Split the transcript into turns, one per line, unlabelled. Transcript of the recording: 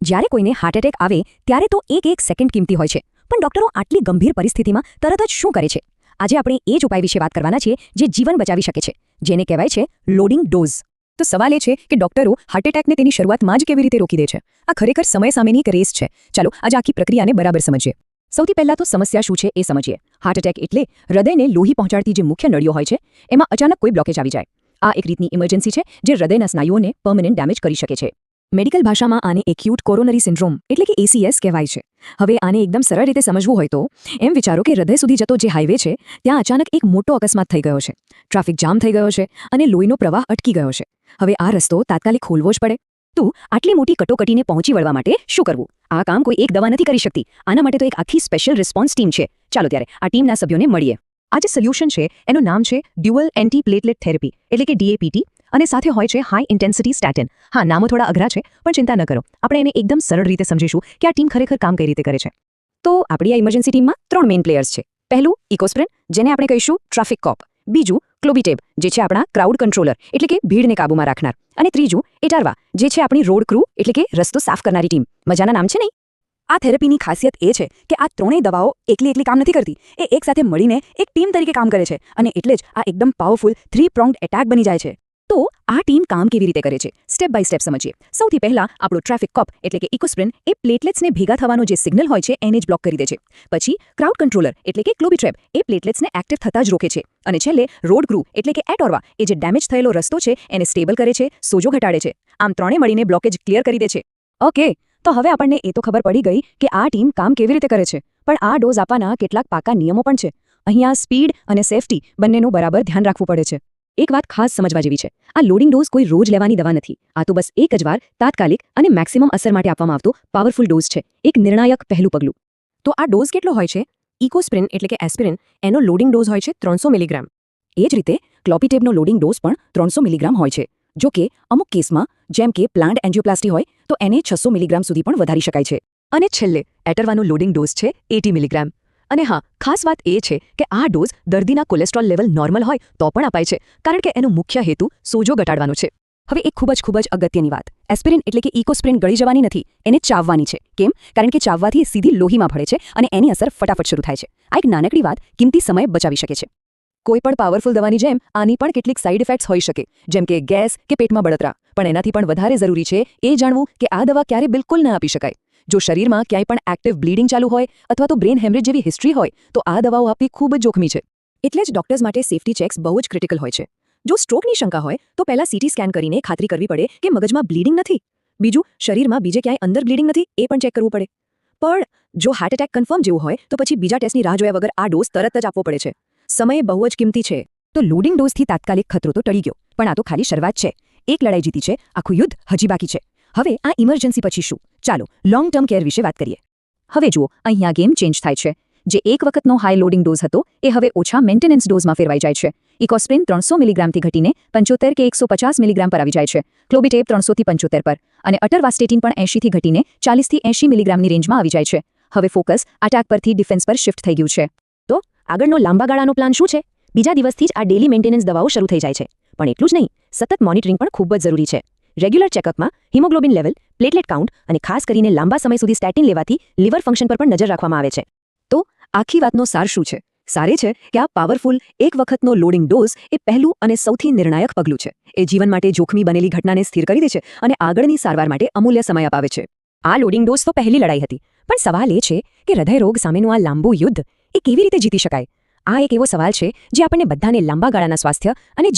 જ્યારે કોઈને heart attack આવે ત્યારે તો એક સેકન્ડ કિંમતી હોય છે, પણ ડોક્ટરો આટલી ગંભીર પરિસ્થિતિમાં તરત જ શું કરે છે? આજે આપણે એ જ ઉપાય વિશે વાત કરવાના છીએ જે જીવન બચાવી શકે છે, જેને કહેવાય છે લોડિંગ ડોઝ. તો સવાલ એ છે કે ડોક્ટરો હાર્ટ એટેકને તેની શરૂઆતમાં જ કેવી રીતે રોકી દે છે? આ ખરેખર સમય સામેની એક રેસ છે. ચાલો આજે આખી પ્રક્રિયાને બરાબર સમજીએ. સૌથી પહેલા તો સમસ્યા શું છે એ સમજીએ. હાર્ટ એટેક એટલે હૃદયને લોહી પહોંચાડતી જે મુખ્ય નળીઓ હોય છે એમાં અચાનક કોઈ બ્લોકેજ આવી જાય. આ એક રીતની ઇમરજન્સી છે જે હૃદયના સ્નાયુઓને પરમેનન્ટ ડેમેજ કરી શકે છે. મેડિકલ ભાષામાં આને એક્યુટ કોરોનરી સિન્ડ્રોમ એટલે કે ACS કહેવાય છે. હવે આને એકદમ સરળ રીતે સમજવું હોય તો એમ વિચારો કે હૃદય સુધી જતો જે હાઈવે છે ત્યાં અચાનક એક મોટો અકસ્માત થઈ ગયો છે. ટ્રાફિક જામ થઈ ગયો છે અને લોહીનો પ્રવાહ અટકી ગયો છે. હવે આ રસ્તો તાત્કાલિક ખોલવો જ પડે. તો આટલી મોટી કટોકટીને પહોંચી વળવા માટે શું કરવું? આ કામ કોઈ એક દવા નથી કરી શકતી. આના માટે તો એક આખી સ્પેશિયલ રિસ્પોન્સ ટીમ છે. ચાલો ત્યારે આ ટીમના સભ્યોને મળીએ. આ જે સોલ્યુશન છે એનું નામ છે ડ્યુઅલ એન્ટી પ્લેટલેટ થેરેપી એટલે કે DAPT, અને સાથે હોય છે હાઈ ઇન્ટેન્સિટી સ્ટેટિન. હા, નામો થોડા અઘરા છે પણ ચિંતા ન કરો, આપણે એને એકદમ સરળ રીતે સમજીશું કે આ ટીમ ખરેખર કામ કઈ રીતે કરે છે. તો આપણી આ ઇમરજન્સી ટીમમાં 3 મેઇન પ્લેયર્સ છે. પહેલું ઇકોસ્પ્રિન, જેને આપણે કહીશું ટ્રાફિક કોપ. બીજું ક્લોબિટેબ, જે છે આપણા ક્રાઉડ કંટ્રોલર એટલે કે ભીડને કાબૂમાં રાખનાર. અને ત્રીજું એટારવા, જે છે આપણી રોડ ક્રૂ એટલે કે રસ્તો સાફ કરનારી ટીમ. મજાના નામ છે નહીં? આ થેરેપીની ખાસિયત એ છે કે આ ત્રણેય દવાઓ એકલી કામ નથી કરતી, એ એકસાથે મળીને એક ટીમ તરીકે કામ કરે છે, અને એટલે જ આ એકદમ પાવરફુલ 3-pronged એટેક બની જાય છે. તો આ ટીમ કામ કેવી રીતે કરે છે સ્ટેપ બાય સ્ટેપ સમજીએ. સૌથી પહેલા આપણો ટ્રાફિક કોપ એટલે કે ઇકોસ્પ્રિન એ પ્લેટલેટ્સને ભેગા થવાનો જે સિગ્નલ હોય છે એને જ બ્લોક કરી દે છે. પછી ક્રાઉડ કંટ્રોલર એટલે કે ક્લોબિટ્રેબ એ પ્લેટલેટ્સને એક્ટિવ થતા જ રોકે છે. અને છેલ્લે રોડ ક્રૂ એટલે કે એટોરવા એ જે ડેમેજ થયેલો રસ્તો છે એને સ્ટેબલ કરે છે, સોજો ઘટાડે છે. આમ ત્રણેય મળીને બ્લોકેજ ક્લિયર કરી દે છે. ઓકે, તો હવે આપણને એ તો ખબર પડી ગઈ કે આ ટીમ કામ કેવી રીતે કરે છે, પણ આ ડોઝ આપવાના કેટલાક પાકા નિયમો પણ છે. અહીંયા સ્પીડ અને સેફટી બંનેનું બરાબર ધ્યાન રાખવું પડે છે. એક વાત ખાસ સમજવા જેવી છે, આ લોડિંગ ડોઝ કોઈ રોજ લેવાની દવા નથી. આ તો બસ એક જ વાર તાત્કાલિક અને મેક્સિમમ અસર માટે આપવામાં આવતો પાવરફુલ ડોઝ છે, એક નિર્ણાયક પહેલું પગલું. તો આ ડોઝ કેટલો હોય છે? ઇકોસ્પ્રિન એટલે કે એસ્પિરિન, એનો લોડિંગ ડોઝ હોય છે 300 મિલીગ્રામ. એ જ રીતે ક્લોપિટેબનો લોડિંગ ડોઝ પણ 300 મિલીગ્રામ હોય છે. જો કે અમુક કેસમાં જેમ કે પ્લાન્ટ એન્જિયોપ્લાસ્ટી હોય તો એને 600 મિલીગ્રામ સુધી પણ વધારી શકાય છે. અને છેલ્લે એટરવાનો લોડિંગ ડોઝ છે 80 મિલીગ્રામ. અને હા, ખાસ વાત એ છે કે આ ડોઝ દર્દીના કોલેસ્ટ્રોલ લેવલ નોર્મલ હોય તો પણ અપાય છે, કારણ કે એનો મુખ્ય હેતુ સોજો ઘટાડવાનો છે. હવે એક ખૂબ જ અગત્યની વાત, એસ્પિરિન એટલે કે ઇકોસ્પ્રિન ગળી જવાની નથી, એને ચાવવાની છે. કેમ? કારણ કે ચાવવાથી સીધી લોહીમાં ભળે છે અને એની અસર ફટાફટ શરૂ થાય છે. આ એક નાનકડી વાત કિંમતી સમય બચાવી શકે છે. કોઈ પણ પાવરફુલ દવાની જેમ આની પણ કેટલીક સાઇડ ઇફેક્ટ્સ હોઈ શકે, જેમ કે ગેસ કે પેટમાં બળતરા. પણ એનાથી પણ વધારે જરૂરી છે એ જાણવું કે આ દવા ક્યારે બિલકુલ ન આપી શકાય. જો શરીરમાં ક્યાંય પણ એક્ટિવ બ્લીડિંગ ચાલુ હોય અથવા તો બ્રેન હેમરેજ જેવી હિસ્ટ્રી હોય તો આ દવાઓ આપવી ખૂબ જ જોખમી છે. એટલે જ ડોક્ટર્સ માટે સેફટી ચેક્સ બહુ જ ક્રિટિકલ હોય છે. જો સ્ટ્રોકની શંકા હોય તો પહેલા CT સ્કેન કરીને ખાતરી કરવી પડે કે મગજમાં બ્લીડિંગ નથી. બીજું, શરીરમાં બીજે ક્યાંય અંદર બ્લીડિંગ નથી એ પણ ચેક કરવું પડે. પણ જો હાર્ટ એટેક કન્ફર્મ જેવું હોય તો પછી બીજા ટેસ્ટની રાહ જોયા વગર આ ડોઝ તરત જ આપવો પડે છે. સમય બહુ જ કિંમતી છે. તો લોડિંગ ડોઝથી તાત્કાલિક ખતરો તો ટળી ગયો, પણ આ તો ખાલી શરૂઆત છે. એક લડાઈ જીતી છે, આખું યુદ્ધ હજી બાકી છે. હવે આ ઇમરજન્સી પછી શું? ચાલો લોંગ ટર્મ કેર વિશે વાત કરીએ. હવે જુઓ, અહીંયા ગેમ ચેન્જ થાય છે. જે એક વખતનો હાઈ લોડિંગ ડોઝ હતો એ હવે ઓછા મેન્ટેનન્સ ડોઝમાં ફેરવાઈ જાય છે. ઇકોસ્પ્રિન 300 મિલીગ્રામથી ઘટીને 75 કે 150 મિલીગ્રામ પર આવી જાય છે. ક્લોબિટેબ 300 થી 75 પર, અને અટરવાસ્ટેટિન પણ 80 થી ઘટીને 40 થી 80 મિલીગ્રામની રેન્જમાં આવી જાય છે. હવે ફોકસ અટેક પરથી ડિફેન્સ પર શિફ્ટ થઈ ગયું છે. તો આગળનો લાંબા ગાળાનો પ્લાન શું છે? બીજા દિવસથી જ આ ડેલી મેન્ટેનન્સ દવાઓ શરૂ થઈ જાય છે. પણ એટલું જ નહીં, સતત મોનિટરિંગ પણ ખૂબ જ જરૂરી છે. રેગ્યુલર ચેકઅપમાં હિમોગ્લોબિન લેવલ, પ્લેટલેટ કાઉન્ટ અને ખાસ કરીને લાંબા સમય સુધી સ્ટેટિન લેવાથી લિવર ફંક્શન પર પણ નજર રાખવામાં આવે છે. તો આખી વાતનો સાર શું છે? સાર એ છે કે આ પાવરફુલ એક વખતનો લોડિંગ ડોઝ એ પહેલું અને સૌથી નિર્ણાયક પગલું છે. એ જીવન માટે જોખમી બનેલી ઘટનાને સ્થિર કરી દે છે અને આગળની સારવાર માટે અમૂલ્ય સમય અપાવે છે. આ લોડિંગ ડોઝ તો પહેલી લડાઈ હતી, પણ સવાલ એ છે કે હૃદયરોગ સામેનું આ લાંબુ યુદ્ધ એ કેવી રીતે જીતી શકાય? આ એક એવો સવાલ છે જે આપણને બધાને લાંબા ગાળાના સ્વાસ્થ્ય અને